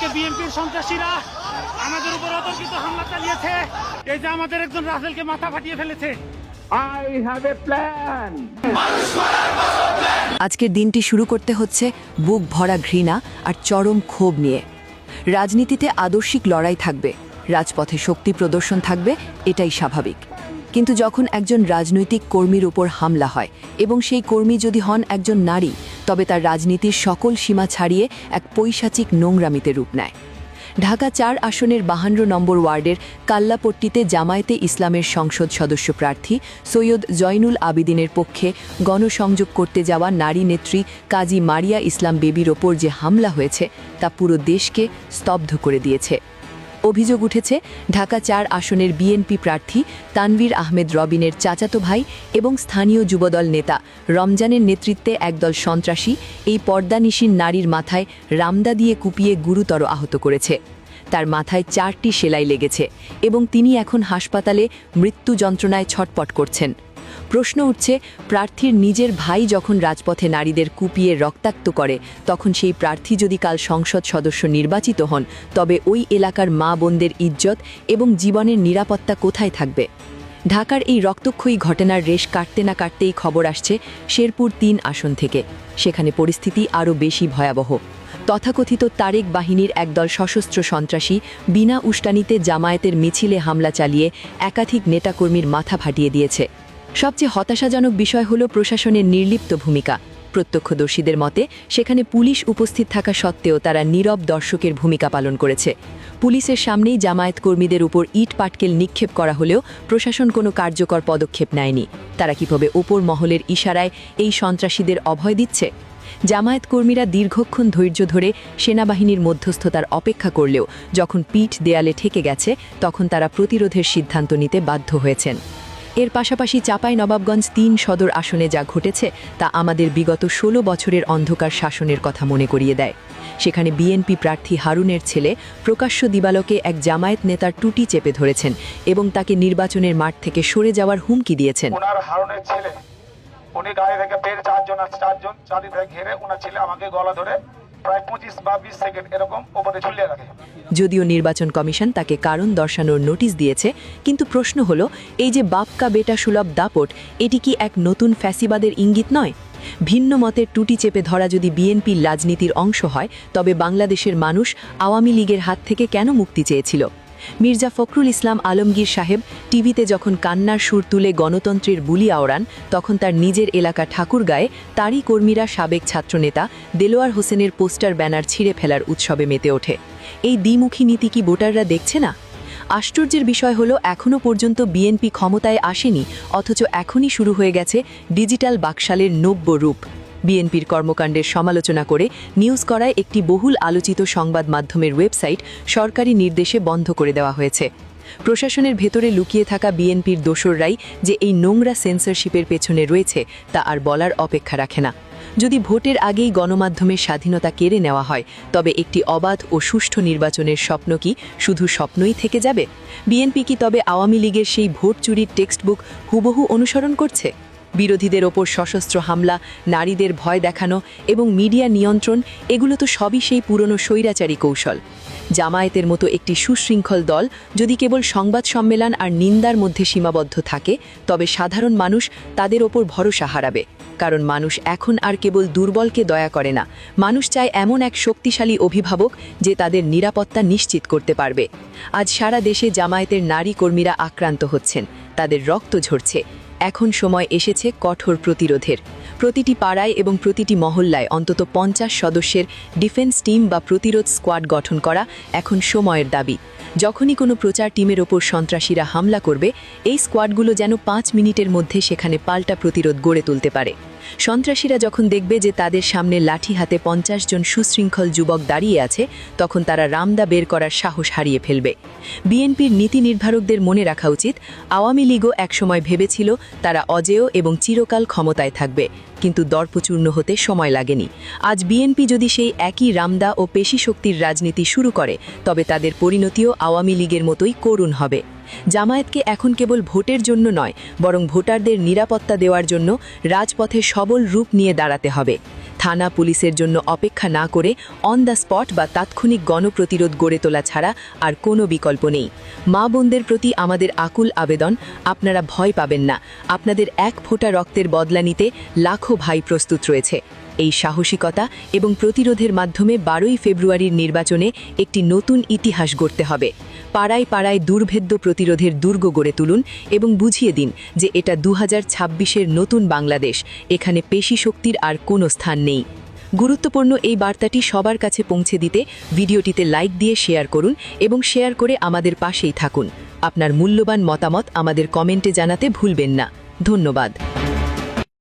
আজকে বিএনপির সন্ত্রাসীরা আমাদের উপর অতর্কিত হামলা চালিয়েছে। এই যে আমাদের একজন রাসেলকে মাথা ফাটিয়ে ফেলেছে। I have a plan. আজকের দিনটি শুরু করতে হচ্ছে বুক ভরা ঘৃণা আর চরম ক্ষোভ নিয়ে। রাজনীতিতে আদর্শিক লড়াই থাকবে, রাজপথে শক্তি প্রদর্শন থাকবে, এটাই স্বাভাবিক। কিন্তু যখন একজন রাজনৈতিক কর্মীর উপর হামলা হয় এবং সেই কর্মী যদি হন একজন নারী, তবে তার রাজনীতির সকল সীমা ছাড়িয়ে এক পৈশাচিক নোংরামিতে রূপ নেয়। ঢাকা ৪ আসনের ৫২ নম্বর ওয়ার্ডের কাল্লাপট্টিতে জামায়াতে ইসলামের সংসদ সদস্য প্রার্থী সৈয়দ জয়নুল আবিদিনের পক্ষে গণসংযোগ করতে যাওয়া নারী নেত্রী কাজী মারিয়া ইসলাম বেবির ওপর যে হামলা হয়েছে তা পুরো দেশকে স্তব্ধ করে দিয়েছে। অভিযোগ উঠেছে ঢাকা ৪ আসনের বিএনপি প্রার্থী তানভীর আহমেদ রবিনের চাচাতো ভাই এবং স্থানীয় যুবদল নেতা রমজানের নেতৃত্বে একদল সন্ত্রাসী এই পর্দানিশীন নারীর মাথায় রামদা দিয়ে কুপিয়ে গুরুতর আহত করেছে। তার মাথায় ৪টি সেলাই লেগেছে এবং তিনি এখন হাসপাতালে মৃত্যু যন্ত্রণায় ছটপট করছেন। প্রশ্ন উঠছে, প্রার্থীর নিজের ভাই যখন রাজপথে নারীদের কুপিয়ে রক্তাক্ত করে, তখন সেই প্রার্থী যদি কাল সংসদ সদস্য নির্বাচিত হন, তবে ওই এলাকার মা বোনদের ইজ্জত এবং জীবনের নিরাপত্তা কোথায় থাকবে? ঢাকার এই রক্তক্ষয়ী ঘটনার রেশ কাটতে না কাটতেই খবর আসছে শেরপুর ৩ আসন থেকে। সেখানে পরিস্থিতি আরও বেশি ভয়াবহ। তথাকথিত তারেক বাহিনীর একদল সশস্ত্র সন্ত্রাসী বিনা উস্কানিতে জামায়াতের মিছিলে হামলা চালিয়ে একাধিক নেতাকর্মীর মাথা ফাটিয়ে দিয়েছে। সবচেয়ে হতাশাজনক বিষয় হল প্রশাসনের নির্লিপ্ত ভূমিকা। প্রত্যক্ষদর্শীদের মতে সেখানে পুলিশ উপস্থিত থাকা সত্ত্বেও তারা নীরব দর্শকের ভূমিকা পালন করেছে। পুলিশের সামনেই জামায়াত কর্মীদের উপর ইট পাটকেল নিক্ষেপ করা হলেও প্রশাসন কোনো কার্যকর পদক্ষেপ নেয়নি। তারা কিভাবে ওপর মহলের ইশারায় এই সন্ত্রাসীদের অভয় দিচ্ছে? জামায়াত কর্মীরা দীর্ঘক্ষণ ধৈর্য ধরে সেনাবাহিনীর মধ্যস্থতার অপেক্ষা করলেও যখন পিঠ দেয়ালে ঠেকে গেছে, তখন তারা প্রতিরোধের সিদ্ধান্ত নিতে বাধ্য হয়েছেন। এর পাশাপাশি চাঁপাইনবাবগঞ্জ ৩ সদর আসনে যা ঘটেছে তা আমাদের বিগত ১৬ বছরের অন্ধকার শাসনের কথা মনে করিয়ে দেয়। সেখানে বিএনপি প্রার্থী হারুনের ছেলে প্রকাশ্য দিবালোকে এক জামায়াত নেতার টুটি চেপে ধরেছেন এবং তাকে নির্বাচনের মাঠ থেকে সরে যাওয়ার হুমকি দিয়েছেন। ওনার হারুনের ছেলে, উনি গাড়ি থেকে বের চারজন চারিদিকে ঘিরে ওনার ছেলে আমাকে গলা ধরে প্রায় ২৫ বা ২০ সেকেন্ড এরকম উপরে ঝুলিয়ে রাখে। যদিও নির্বাচন কমিশন তাকে কারণ দর্শানোর নোটিশ দিয়েছে, কিন্তু প্রশ্ন হলো, এই যে বাপকা বেটা সুলভ দাপট, এটি কি এক নতুন ফ্যাসিবাদের ইঙ্গিত নয়? ভিন্ন মতের টুটি চেপে ধরা যদি বিএনপির রাজনীতির অংশ হয়, তবে বাংলাদেশের মানুষ আওয়ামী লীগের হাত থেকে কেন মুক্তি চেয়েছিল? মির্জা ফখরুল ইসলাম আলমগীর সাহেব টিভিতে যখন কান্নার সুর তুলে গণতন্ত্রের বুলি আওড়ান, তখন তার নিজের এলাকা ঠাকুরগাঁয়ে তারই কর্মীরা সাবেক ছাত্রনেতা দেলোয়ার হোসেনের পোস্টার ব্যানার ছিঁড়ে ফেলার উৎসবে মেতে ওঠে। এই দ্বিমুখী নীতি কি ভোটাররা দেখছে না? আশ্চর্যের বিষয় হলো, এখনও পর্যন্ত বিএনপি ক্ষমতায় আসেনি, অথচ এখনই শুরু হয়ে গেছে ডিজিটাল বাকশালের নব্য রূপ। বিএনপির কর্মকাণ্ডের সমালোচনা করে নিউজ করায় একটি বহুল আলোচিত সংবাদ মাধ্যমের ওয়েবসাইট সরকারি নির্দেশে বন্ধ করে দেওয়া হয়েছে। প্রশাসনের ভেতরে লুকিয়ে থাকা বিএনপির দোসররাই যে এই নোংরা সেন্সরশিপের পেছনে রয়েছে তা আর বলার অপেক্ষা রাখে না। যদি ভোটের আগেই গণমাধ্যমের স্বাধীনতা কেড়ে নেওয়া হয়, তবে একটি অবাধ ও সুষ্ঠু নির্বাচনের স্বপ্ন কি শুধু স্বপ্নই থেকে যাবে? বিএনপি কি তবে আওয়ামী লীগের সেই ভোট চুরির টেক্সটবুক হুবহু অনুসরণ করছে? বিরোধীদের ওপর সশস্ত্র হামলা, নারীদের ভয় দেখানো এবং মিডিয়া নিয়ন্ত্রণ, এগুলো তো সবই সেই পুরনো স্বৈরাচারী কৌশল। জামায়াতের মতো একটি সুশৃঙ্খল দল যদি কেবল সংবাদ সম্মেলন আর নিন্দার মধ্যে সীমাবদ্ধ থাকে, তবে সাধারণ মানুষ তাদের ওপর ভরসা হারাবে। কারণ মানুষ এখন আর কেবল দুর্বলকে দয়া করে না, মানুষ চায় এমন এক শক্তিশালী অভিভাবক যে তাদের নিরাপত্তা নিশ্চিত করতে পারবে। আজ সারা দেশে জামায়াতের নারী কর্মীরা আক্রান্ত হচ্ছেন, তাদের রক্ত ঝরছে। এখন সময় এসেছে কঠোর প্রতিরোধের। প্রতিটি পাড়ায় এবং প্রতিটি মহল্লায় অন্তত ৫০ সদস্যের ডিফেন্স টিম বা প্রতিরোধ স্কোয়াড গঠন করা এখন সময়ের দাবি। যখনই কোনো প্রচার টিমের ওপর সন্ত্রাসীরা হামলা করবে, এই স্কোয়াডগুলো যেন ৫ মিনিটের মধ্যে সেখানে পাল্টা প্রতিরোধ গড়ে তুলতে পারে। সন্ত্রাসীরা যখন দেখবে যে তাদের সামনে লাঠি হাতে ৫০ জন সুশৃঙ্খল যুবক দাঁড়িয়ে আছে, তখন তারা রামদা বের করার সাহস হারিয়ে ফেলবে। বিএনপির নীতি নির্ধারকদের মনে রাখা উচিত, আওয়ামী লীগও একসময় ভেবেছিল তারা অজেয় এবং চিরকাল ক্ষমতায় থাকবে, কিন্তু দর্পচূর্ণ হতে সময় লাগেনি। আজ বিএনপি যদি সেই একই রামদা ও পেশি শক্তির রাজনীতি শুরু করে, তবে তাদের পরিণতিও আওয়ামী লীগের মতোই করুণ হবে। জামায়াতকে এখন কেবল ভোটের জন্য নয়, বরং ভোটারদের নিরাপত্তা দেওয়ার জন্য রাজপথে সবল রূপ নিয়ে দাঁড়াতে হবে। থানা পুলিশের জন্য অপেক্ষা না করে অন দ্য স্পট বা তাৎক্ষণিক গণপ্রতিরোধ গড়ে তোলা ছাড়া আর কোনো বিকল্প নেই। মা বোনদের প্রতি আমাদের আকুল আবেদন, আপনারা ভয় পাবেন না। আপনাদের এক ফোঁটা রক্তের বদলা নিতে লাখো ভাই প্রস্তুত রয়েছে। এই সাহসিকতা এবং প্রতিরোধের মাধ্যমে 12ই ফেব্রুয়ারির নির্বাচনে একটি নতুন ইতিহাস গড়তে হবে। পাড়ায় পাড়ায় দুর্ভেদ্য প্রতিরোধের দুর্গ গড়ে তুলুন এবং বুঝিয়ে দিন যে এটা 2026-এর নতুন বাংলাদেশ। এখানে পেশি শক্তির আর কোনো স্থান নেই। গুরুত্বপূর্ণ এই বার্তাটি সবার কাছে পৌঁছে দিতে ভিডিওটিতে লাইক দিয়ে শেয়ার করুন এবং শেয়ার করে আমাদের পাশেই থাকুন। আপনার মূল্যবান মতামত আমাদের কমেন্টে জানাতে ভুলবেন না। ধন্যবাদ।